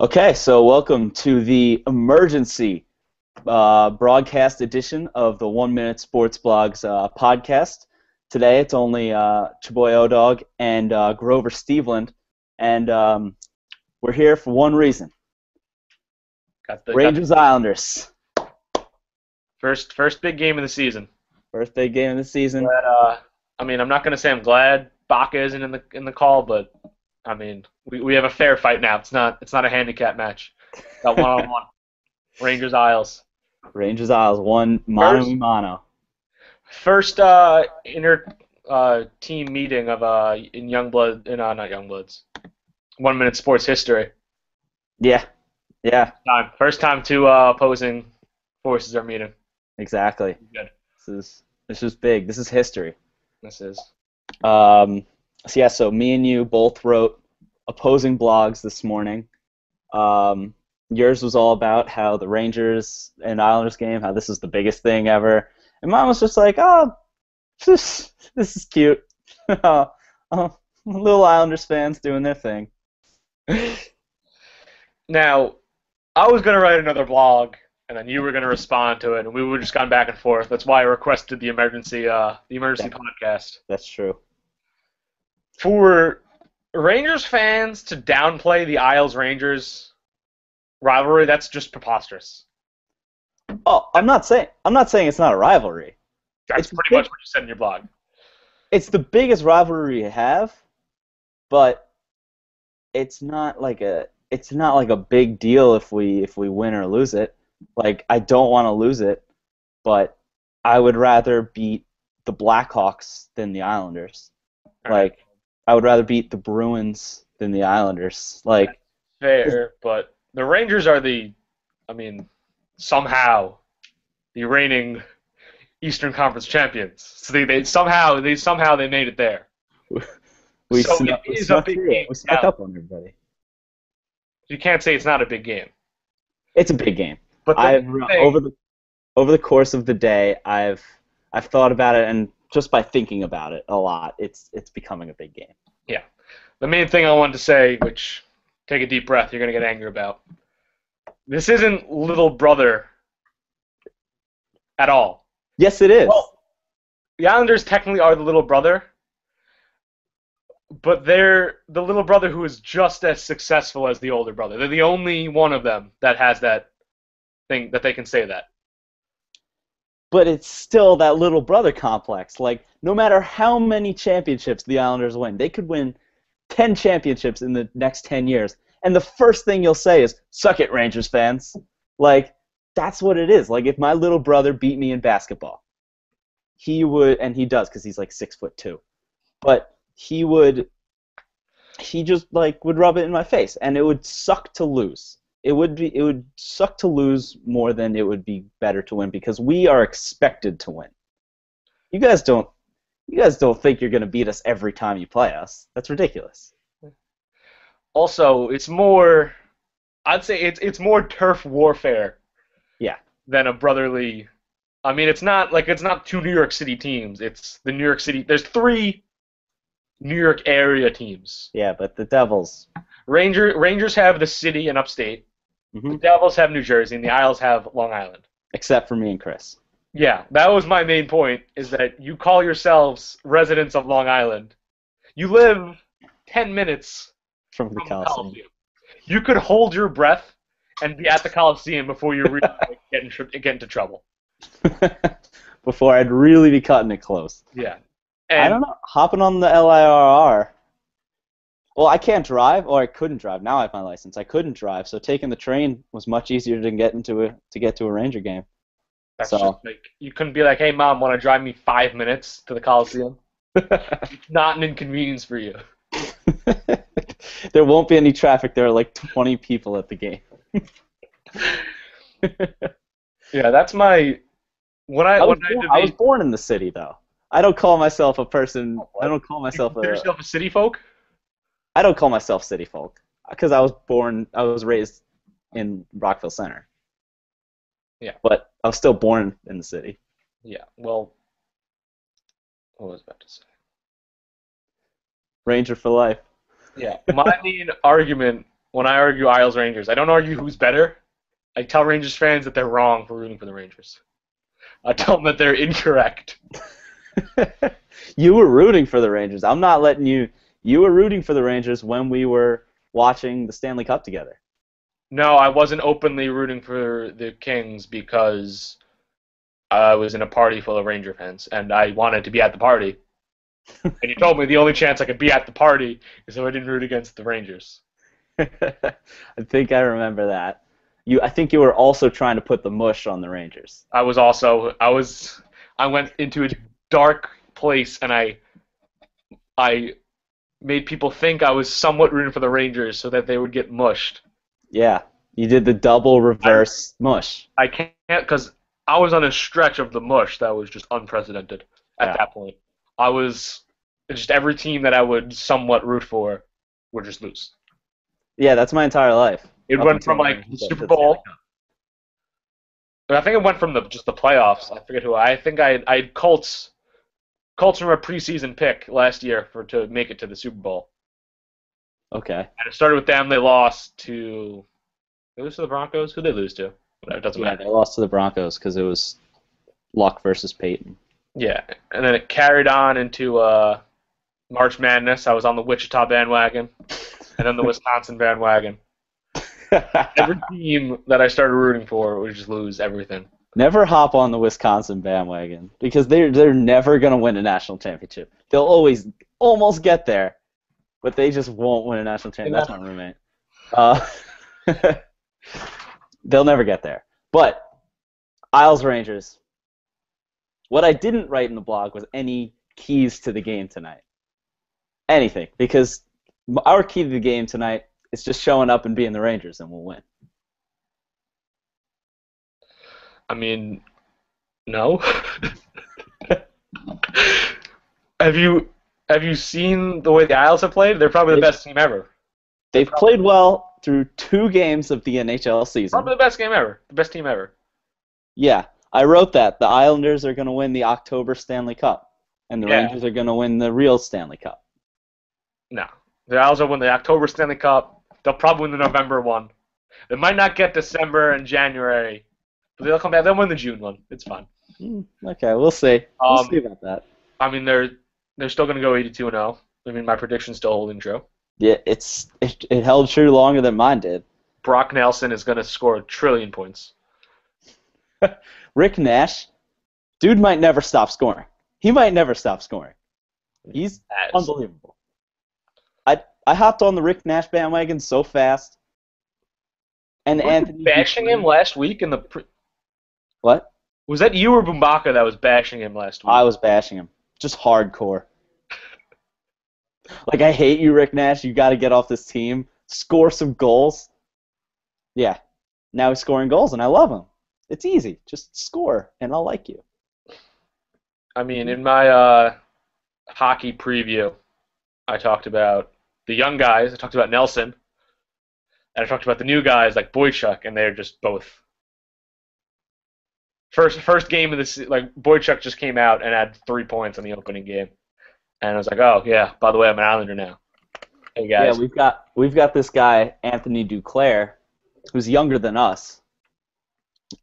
Okay, so welcome to the emergency broadcast edition of the 1 Minute Sports Blogs podcast. Today it's only Chaboy Odog and Grover Steveland, and we're here for one reason. Rangers Islanders. First big game of the season. First big game of the season. But, I'm not going to say I'm glad Baca isn't in the call, but I mean, we have a fair fight now. It's not a handicap match. Got one-on-one. Rangers Isles. Rangers Isles, one mano a mano. First inter team meeting of in Youngblood not Youngbloods. 1 Minute Sports history. Yeah. First time two opposing forces are meeting. Exactly. Good. This is big. This is history. This is. So me and you both wrote opposing blogs this morning. Yours was all about how the Rangers and Islanders game, how this is the biggest thing ever. And mine was just like, this is cute. Little Islanders fans doing their thing. Now, I was going to write another blog, and then you were going to respond to it, and we would have just gone back and forth. That's why I requested the emergency podcast. That's true. For Rangers fans to downplay the Isles-Rangers rivalry, that's just preposterous. Oh, I'm not saying it's not a rivalry. That's pretty much what you said in your blog. It's the biggest rivalry we have, but it's not like a big deal if we win or lose it. Like, I don't want to lose it, but I would rather beat the Blackhawks than the Islanders. Like, I would rather beat the Bruins than the Islanders. Like, that's fair, but the Rangers are somehow the reigning Eastern Conference champions. So they somehow made it there. We snuck up on everybody. You can't say it's not a big game. It's a big game. But over the course of the day, I've thought about it, and just by thinking about it a lot, it's becoming a big game. Yeah. The main thing I wanted to say, which, take a deep breath, you're going to get angry about. This isn't little brother at all. Yes, it is. Well, the Islanders technically are the little brother, but they're the little brother who is just as successful as the older brother. They're the only one of them that has that thing that they can say that. But it's still that little brother complex. Like, no matter how many championships the Islanders win, they could win 10 championships in the next 10 years. And the first thing you'll say is, "Suck it, Rangers fans." Like, that's what it is. Like, if my little brother beat me in basketball, he would, and he does because he's like 6'2", but he just like would rub it in my face, and it would suck to lose. It would suck to lose more than it would be better to win, because we are expected to win. You guys don't think you're going to beat us every time you play us. That's ridiculous. Also, I'd say it's more turf warfare. Yeah. Than a brotherly. I mean, it's not two New York City teams. It's the New York City. There's 3 New York area teams. Yeah, but the Devils. Rangers have the city and upstate. Mm-hmm. The Devils have New Jersey, and the Isles have Long Island. Except for me and Chris. Yeah, that was my main point, is that you call yourselves residents of Long Island. You live 10 minutes from the Coliseum. You could hold your breath and be at the Coliseum before you really get into trouble. Before I'd really be cutting it close. Yeah. I don't know. Hopping on the LIRR. Well, I can't drive, or I couldn't drive. Now I have my license. I couldn't drive, so taking the train was much easier to get to a Ranger game. That's just like, you couldn't be like, "Hey, Mom, want to drive me 5 minutes to the Coliseum?" It's not an inconvenience for you. There won't be any traffic. There are like 20 people at the game. Yeah, that's my. I was born in the city, though. I don't call myself a person. I don't call myself you consider yourself a city folk? I don't call myself city folk because I was raised in Rockville Center. Yeah. But I was still born in the city. Yeah. Well, what was I about to say? Ranger for life. Yeah. My main argument when I argue Isles Rangers. I don't argue who's better. I tell Rangers fans that they're wrong for rooting for the Rangers. I tell them that they're incorrect. You were rooting for the Rangers. I'm not letting you. You were rooting for the Rangers when we were watching the Stanley Cup together. No, I wasn't openly rooting for the Kings because I was in a party full of Ranger fans, and I wanted to be at the party. And you told me the only chance I could be at the party is if I didn't root against the Rangers. I think I remember that. I think you were also trying to put the mush on the Rangers. I went into a dark place, and I made people think I was somewhat rooting for the Rangers so that they would get mushed. Yeah, you did the double reverse mush. I can't, because I was on a stretch of the mush that was just unprecedented at that point. I was just every team that I would somewhat root for would just lose. Yeah, that's my entire life. It went from like the Super Bowl. I think it went from just the playoffs. I forget who. I think I had Colts from a preseason pick last year to make it to the Super Bowl. Okay. And it started with them. They lost to. They lose to the Broncos. Who they lose to? Whatever, it doesn't matter. They lost to the Broncos because it was Luck versus Peyton. Yeah, and then it carried on into March Madness. I was on the Wichita bandwagon, and then the Wisconsin bandwagon. Every team that I started rooting for would just lose everything. Never hop on the Wisconsin bandwagon because they're never going to win a national championship. They'll always almost get there, but they just won't win a national championship. That's my roommate. They'll never get there. But Isles Rangers. What I didn't write in the blog was any keys to the game tonight. Anything, because our key to the game tonight is just showing up and being the Rangers, and we'll win. I mean, no. Have you seen the way the Isles have played? They're probably the best team ever. They've played well through 2 games of the NHL season. Probably the best game ever. The best team ever. Yeah, I wrote that. The Islanders are going to win the October Stanley Cup, and the Rangers are going to win the real Stanley Cup. No. The Isles will win the October Stanley Cup. They'll probably win the November one. They might not get December and January, but they'll come back. They'll win the June one. It's fine. Okay, we'll see. We'll see about that. I mean, they're still going to go 82-0. I mean, my prediction's still holding true. Yeah, it held true longer than mine did. Brock Nelson is going to score 1 trillion points. Rick Nash, dude might never stop scoring. He might never stop scoring. He's unbelievable. I hopped on the Rick Nash bandwagon so fast. And Anthony bashing him last week in the What? Was that you or Bumbaka that was bashing him last week? I was bashing him. Just hardcore. Like, I hate you, Rick Nash. You got to get off this team. Score some goals. Yeah. Now he's scoring goals, and I love him. It's easy. Just score, and I'll like you. I mean, in my hockey preview, I talked about the young guys. I talked about Nelson. And I talked about the new guys like Boychuk, and they're just both. First game of this, like Boychuk just came out and had 3 points in the opening game, and I was like, oh yeah, by the way, I'm an Islander now. Hey guys. Yeah, we've got this guy Anthony Duclair, who's younger than us,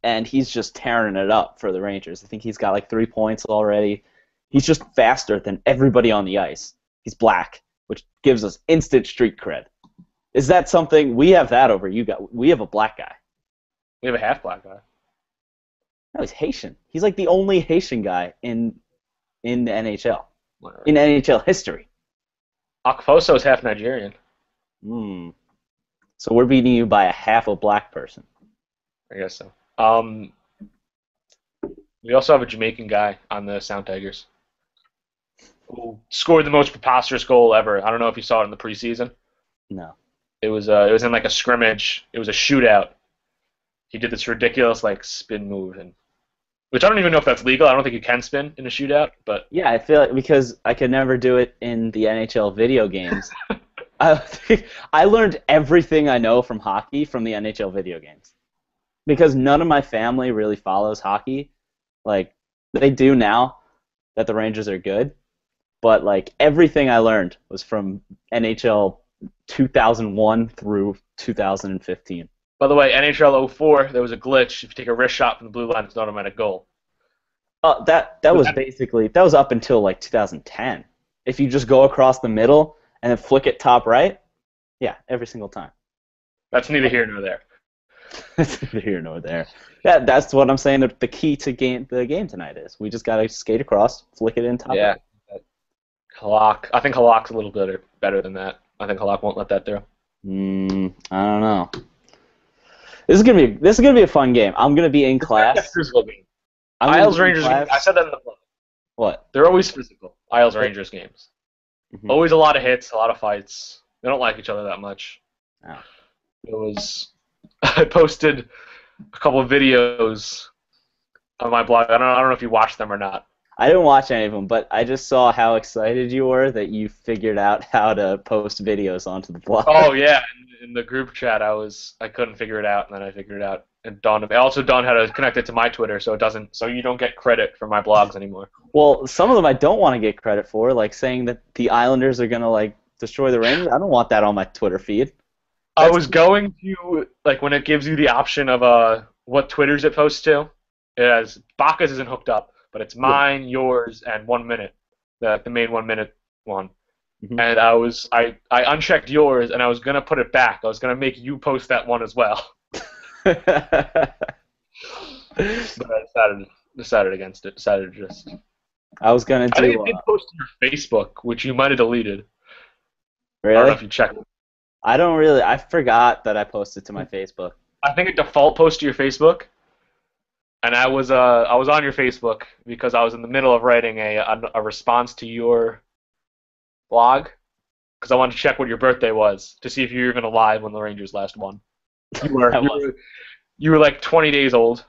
and he's just tearing it up for the Rangers. I think he's got like 3 points already. He's just faster than everybody on the ice. He's black, which gives us instant street cred. Is that something we have that over you got? We have a black guy. We have a half black guy. No, he's Haitian. He's like the only Haitian guy in the NHL. Whatever. In NHL history. Akfoso is half Nigerian. So we're beating you by a half a black person. I guess so. We also have a Jamaican guy on the Sound Tigers who scored the most preposterous goal ever. I don't know if you saw it in the preseason. No. It was in like a scrimmage. It was a shootout. He did this ridiculous like spin move, which I don't even know if that's legal. I don't think you can spin in a shootout, but yeah, I feel like because I could never do it in the NHL video games. I learned everything I know from hockey from the NHL video games because none of my family really follows hockey. Like they do now that the Rangers are good, but like everything I learned was from NHL 2001 through 2015. By the way, NHL 04, there was a glitch. If you take a wrist shot from the blue line, it's an automatic goal. That was basically that was up until like 2010. If you just go across the middle and then flick it top right, yeah, every single time. That's neither here nor there. That's neither here nor there. Yeah, that's what I'm saying. The key to the game tonight is we just gotta skate across, flick it in top. Yeah. Right. Halak. I think Halak's a little better than that. I think Halak won't let that through. I don't know. This is gonna be a fun game. I'm gonna be in class. Physical game. Isles Rangers. I said that in the book. What? They're always physical. Isles Rangers games. Mm-hmm. Always a lot of hits, a lot of fights. They don't like each other that much. Oh. It was. I posted a couple of videos on my blog. I don't know if you watched them or not. I didn't watch any of them, but I just saw how excited you were that you figured out how to post videos onto the blog. Oh yeah, in the group chat, I couldn't figure it out, and then I figured it out. And dawned how to connect it to my Twitter, so you don't get credit for my blogs anymore. Well, some of them I don't want to get credit for, like saying that the Islanders are gonna like destroy the Rangers. I don't want that on my Twitter feed. I was going to when it gives you the option of what Twitters it posts to. It has Baka's isn't hooked up, but it's mine, yours, and 1 minute, the main 1 minute one. Mm-hmm. And I unchecked yours, and I was gonna put it back. I was gonna make you post that one as well. But I decided against it. Decided to just. I was gonna do. I think it did post to your Facebook, which you might have deleted. Really? I don't know if you checked it. I don't really. I forgot that I posted to my Facebook. I think it default post to your Facebook, and I was on your Facebook because I was in the middle of writing a response to your blog because I wanted to check what your birthday was to see if you were even alive when the Rangers last won. You were like 20 days old.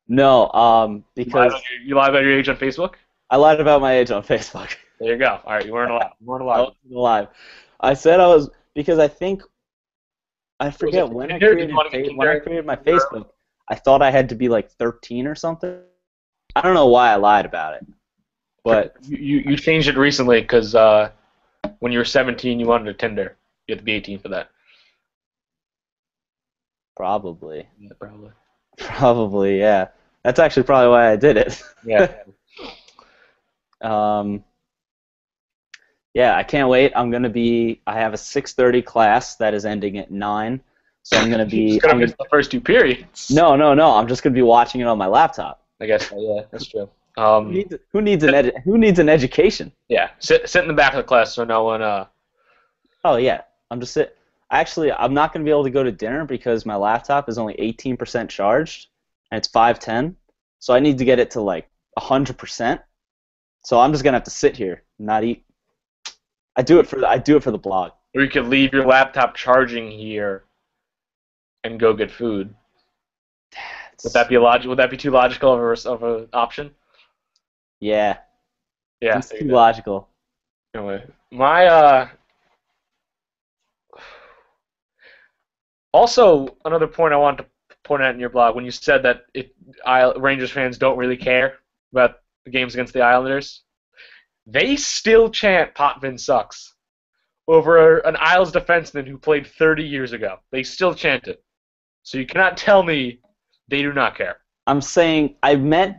No, because you lied about your age on Facebook? I lied about my age on Facebook. There you go. All right, you weren't alive. You weren't alive. I wasn't alive. I said I was because I think I forget when I created my Facebook. I thought I had to be like 13 or something. I don't know why I lied about it, but you changed it recently because when you were 17, you wanted a Tinder. You had to be 18 for that. Probably. Yeah, probably. Probably, yeah. That's actually probably why I did it. Yeah. Yeah, I can't wait. I have a 6:30 class that is ending at 9, so I'm gonna be. You're gonna miss the first 2 periods. No. I'm just gonna be watching it on my laptop. I guess. Yeah, that's true. Who needs an education? Yeah, sit in the back of the class so no one. Oh yeah, I'm just sit. Actually, I'm not gonna be able to go to dinner because my laptop is only 18% charged, and it's 5:10. So I need to get it to like 100%. So I'm just gonna have to sit here and not eat. I do it for the blog. Or you could leave your laptop charging here and go get food. Would that be too logical of an option? Yeah. Yeah. It's too logical. Anyway, my also another point I wanted to point out in your blog when you said that Rangers fans don't really care about the games against the Islanders. They still chant Potvin sucks over an Isles defenseman who played 30 years ago. They still chant it. So you cannot tell me they do not care. I'm saying I meant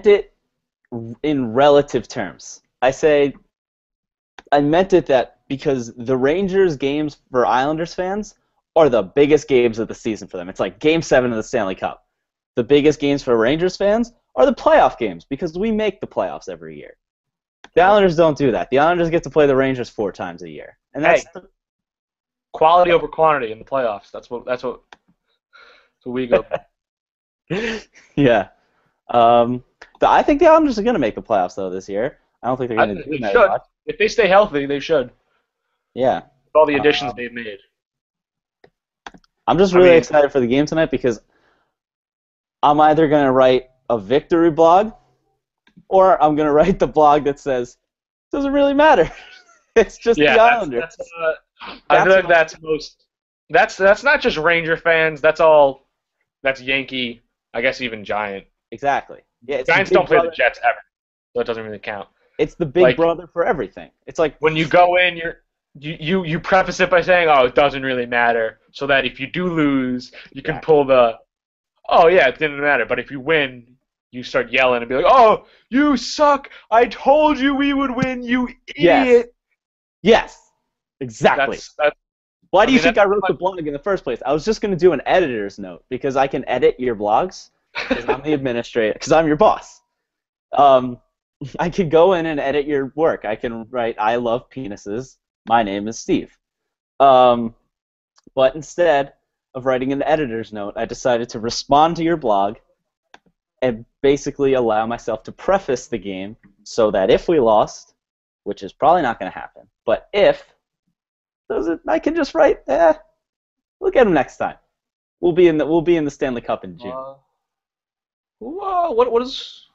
it in relative terms. I meant it that because the Rangers games for Islanders fans are the biggest games of the season for them. It's like Game 7 of the Stanley Cup. The biggest games for Rangers fans are the playoff games because we make the playoffs every year. The Islanders don't do that. The Islanders get to play the Rangers 4 times a year, and that's quality over quantity in the playoffs. That's what we go. Yeah. I think the Islanders are going to make the playoffs though this year. I don't think they're going to do that much. If they stay healthy, they should. Yeah. With all the additions they've made. I'm just really excited for the game tonight because I'm either going to write a victory blog or I'm going to write the blog that says, it doesn't really matter. It's just the Islanders. I feel like that's not just Ranger fans. That's Yankee, I guess even Giant. Exactly. Yeah, Giants don't play the Jets ever, so it doesn't really count. It's the big brother for everything. It's like when you go in, you preface it by saying, "Oh, it doesn't really matter," so that if you do lose, you can Exactly. pull the, "Oh yeah, it didn't matter." But if you win, you start yelling and be like, "Oh, you suck! I told you we would win, you Yes. idiot!" Yes. Exactly. That's. Why I do you mean, think that's I wrote the like, blog in the first place? I was just going to do an editor's note because I can edit your blogs because I'm the administrator, because I'm your boss. Um, I could go in and edit your work. I can write, I love penises. My name is Steve. Um, but instead of writing an editor's note, I decided to respond to your blog and basically allow myself to preface the game so that if we lost, which is probably not going to happen, but if, I can just write, we'll get them next time. We'll be in the Stanley Cup in June. what is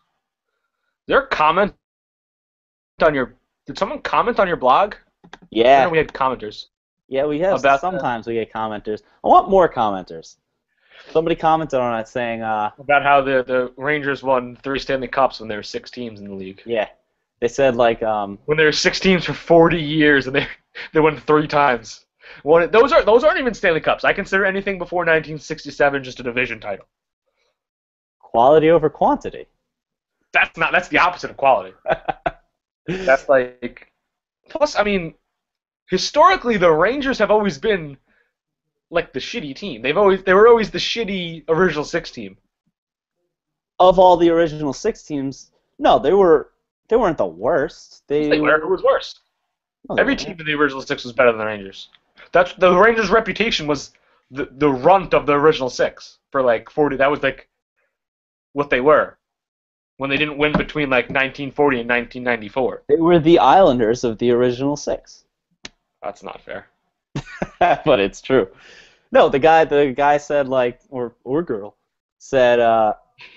there a comment on your? Did someone comment on your blog? I know Yeah, we had commenters yeah, we have. about the Sometimes we get commenters. I want more commenters. Somebody commented on it saying, about how the Rangers won 3 Stanley Cups when there were 6 teams in the league. yeah, they said like, When there were 6 teams for 40 years and they won 3 times. Those aren't even Stanley Cups. I consider anything before 1967 just a division title. quality over quantity. That's the opposite of quality. That's like plus I mean historically the Rangers have always been like the shitty team. They were always the shitty original 6 team. Of all the original six teams, no, they weren't the worst. They were. Who was worse? No, they Every weren't. team in the original 6 was better than the Rangers. That's the Rangers' reputation was the runt of the original 6 for like 40. That was like what they were when they didn't win between like 1940 and 1994. They were the Islanders of the original six. That's not fair. But it's true. No, the guy said like, or girl said,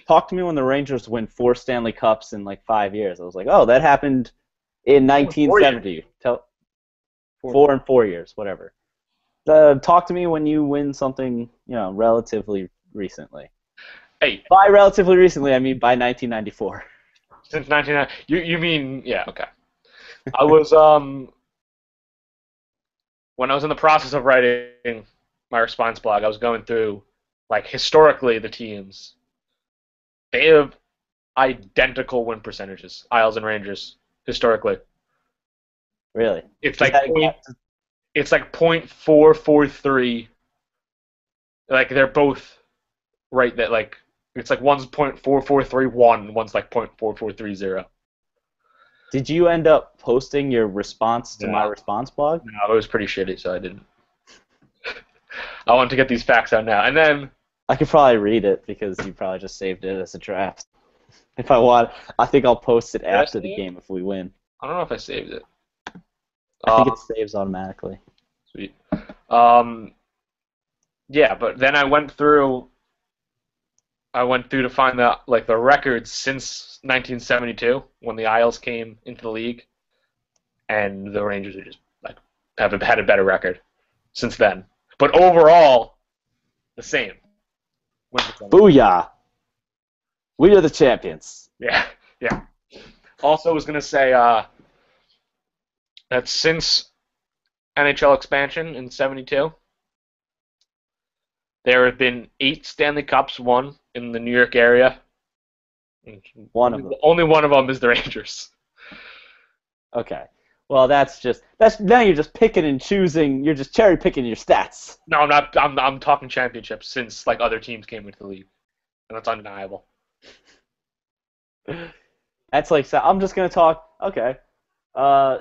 talk to me when the Rangers win 4 Stanley Cups in like 5 years. I was like, oh, that happened in 1970. Tell Four. 4 and 4 years, whatever. Talk to me when you win something, relatively recently. Hey, By relatively recently, I mean by 1994. since 1990, you mean yeah? Okay. I was when I was in the process of writing my response blog, I was going through like historically the teams. They have identical win percentages, Isles and Rangers historically. Really? It's Is like that point. It's like 0.443. Like they're both right. That like it's like one's 0.4431, one's like 0.4430. Did you end up posting your response to my No, response blog? no, it was pretty shitty, so I didn't. I wanted to get these facts out now, and then I could probably read it because you probably just saved it as a draft. If I want, I think I'll post it did I after the save it? game if we win. I don't know if I saved it. I think it Um, saves automatically. Sweet. Um, yeah, but then I went through to find the records since 1972 when the Isles came into the league, and the Rangers are just like have had a better record since then. But overall, the same. Win percentage. Booyah! We are the champions. Yeah, yeah. Also, I was gonna say that since NHL expansion in '72, there have been 8 Stanley Cups won in the New York area. One of them. Only one of them is the Rangers. Okay. Well, that's now you're just picking and choosing. You're just cherry picking your stats. No, I'm not. I'm talking championships since like other teams came into the league, and that's undeniable. That's like I'm just gonna talk. Okay.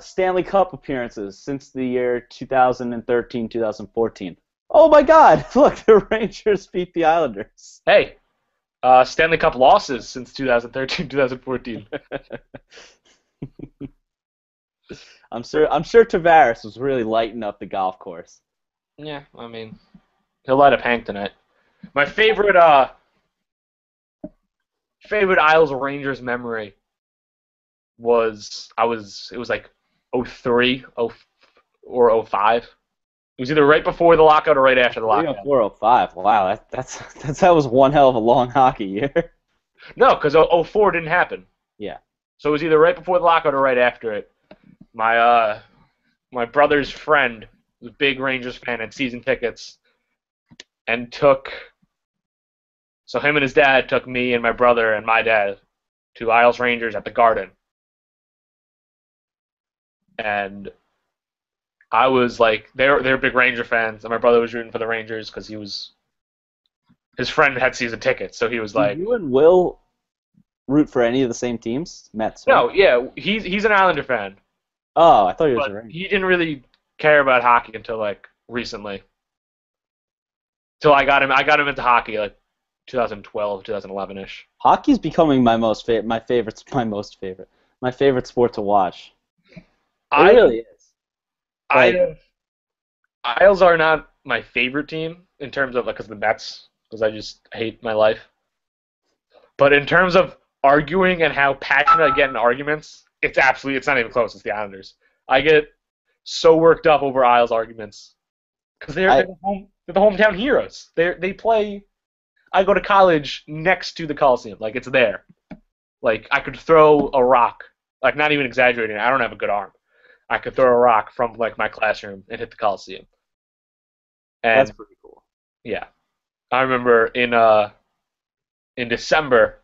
Stanley Cup appearances since the year 2013, 2014. Oh my God! Look, the Rangers beat the Islanders. Hey, Stanley Cup losses since 2013, 2014. I'm sure Tavares was really lighting up the golf course. Yeah, I mean, he'll light up Hank tonight. My favorite Isles Rangers memory it was like '03 or '05. It was either right before the lockout or right after the lockout. 30405. Wow, that was one hell of a long hockey year. No, because '04 didn't happen. Yeah. So it was either right before the lockout or right after it. My my brother's friend was a big Rangers fan, had season tickets, and so him and his dad took me and my brother and my dad to Isles Rangers at the Garden. And I was like, they're big Ranger fans, and my brother was rooting for the Rangers because his friend had season tickets, so he was like, Did you and Will root for any of the same teams? Mets. Right? no, yeah, he's an Islander fan, Oh, I thought you were but a Ranger. he didn't really care about hockey until like recently. Till I got him into hockey like 2012, 2011 ish. Hockey's becoming my favorite sport to watch. It really is. Isles are not my favorite team in terms of because the Mets, because I just hate my life. But in terms of arguing and how passionate I get in arguments, it's not even close. It's the Islanders. I get so worked up over Isles arguments because they're the hometown heroes. They play. I go to college next to the Coliseum, like it's there. Like I could throw a rock, like not even exaggerating. I don't have a good arm. I could throw a rock from like my classroom and hit the Coliseum. And That's pretty cool. yeah, I remember in December,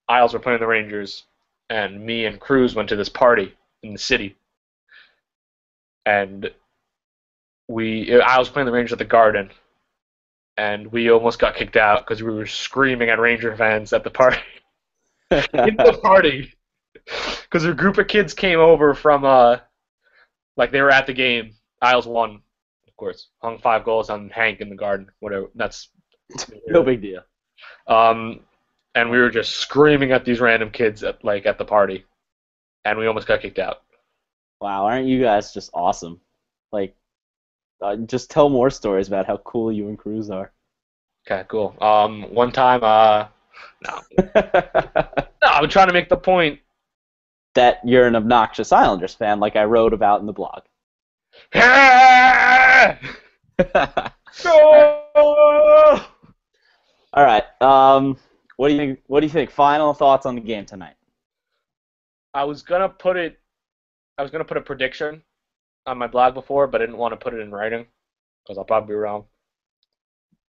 Isles were playing the Rangers, and me and Cruz went to this party in the city, and I was playing the Rangers at the Garden, and we almost got kicked out because we were screaming at Ranger fans at the party. In the party, because a group of kids came over from like they were at the game. Isles won, of course. Hung 5 goals on Hank in the Garden. Whatever. That's No big deal. And we were just screaming at these random kids at the party, and we almost got kicked out. Wow, aren't you guys just awesome? Like, just tell more stories about how cool you and Cruz are. Okay, cool. One time, no, I'm trying to make the point that you're an obnoxious Islanders fan, like I wrote about in the blog. All right. What do you think? What do you think? Final thoughts on the game tonight? I was gonna put a prediction on my blog before, but I didn't want to put it in writing because I'll probably be wrong.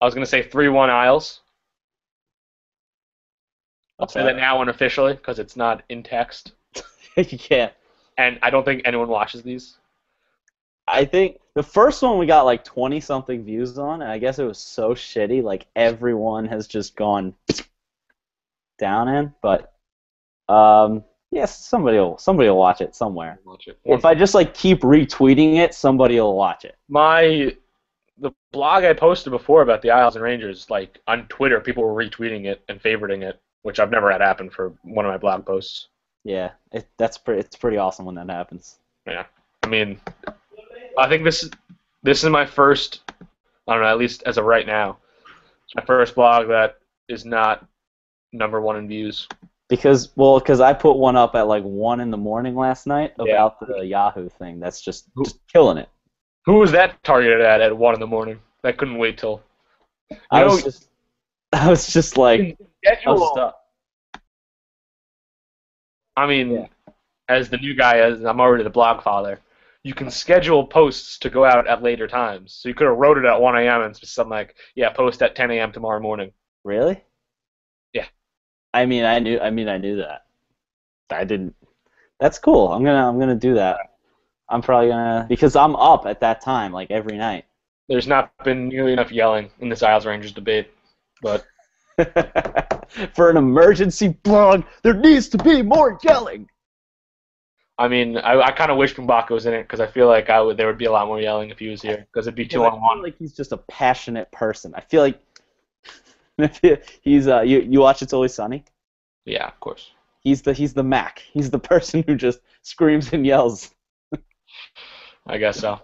I was gonna say 3-1 Isles. I'll say that now unofficially because it's not in text. You can't. And I don't think anyone watches these. I think the first one we got like 20-something views on, and I guess it was so shitty, like everyone has just gone down in. But yes, somebody will watch it somewhere. Watch it. If I just like keep retweeting it, somebody will watch it. The blog I posted before about the Isles and Rangers, like on Twitter, people were retweeting it and favoriting it, which I've never had happen for one of my blog posts. Yeah, it's pretty awesome when that happens. Yeah, I mean, I think this is my first, I don't know, at least as of right now, it's my first blog that is not #1 in views. Because I put one up at like 1 in the morning last night about the Yahoo thing. That's just killing it. Who was that targeted at 1 in the morning? That couldn't wait till. I was just like, I mean, as the new guy, as I'm already the blog father, you can schedule posts to go out at later times. So you could have wrote it at 1 a.m. and something like, post at 10 a.m. tomorrow morning. Really? Yeah. I knew that. I didn't. That's cool. I'm gonna do that. I'm probably gonna, because I'm up at that time like every night. There's not been nearly enough yelling in this Isles Rangers debate, but for an emergency blog, there needs to be more yelling. I mean, I kind of wish Mbaka was in it because I feel like there would be a lot more yelling if he was here because it'd be 2-on-1. I feel like he's just a passionate person. I feel like he's you watch It's Always Sunny? Yeah, of course. He's the Mac. He's the person who just screams and yells. I guess so.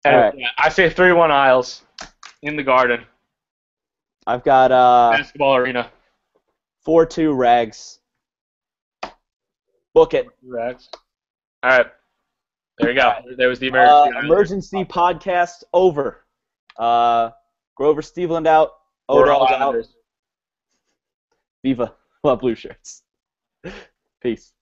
Anyway, right. I say 3-1 Isles in the Garden. I've got basketball arena. 4-2 Rags. Book it. Rags. All right. There you go. There was the emergency podcast over. Grover Steveland out. Odell out. Viva La Blue Shirts. Peace.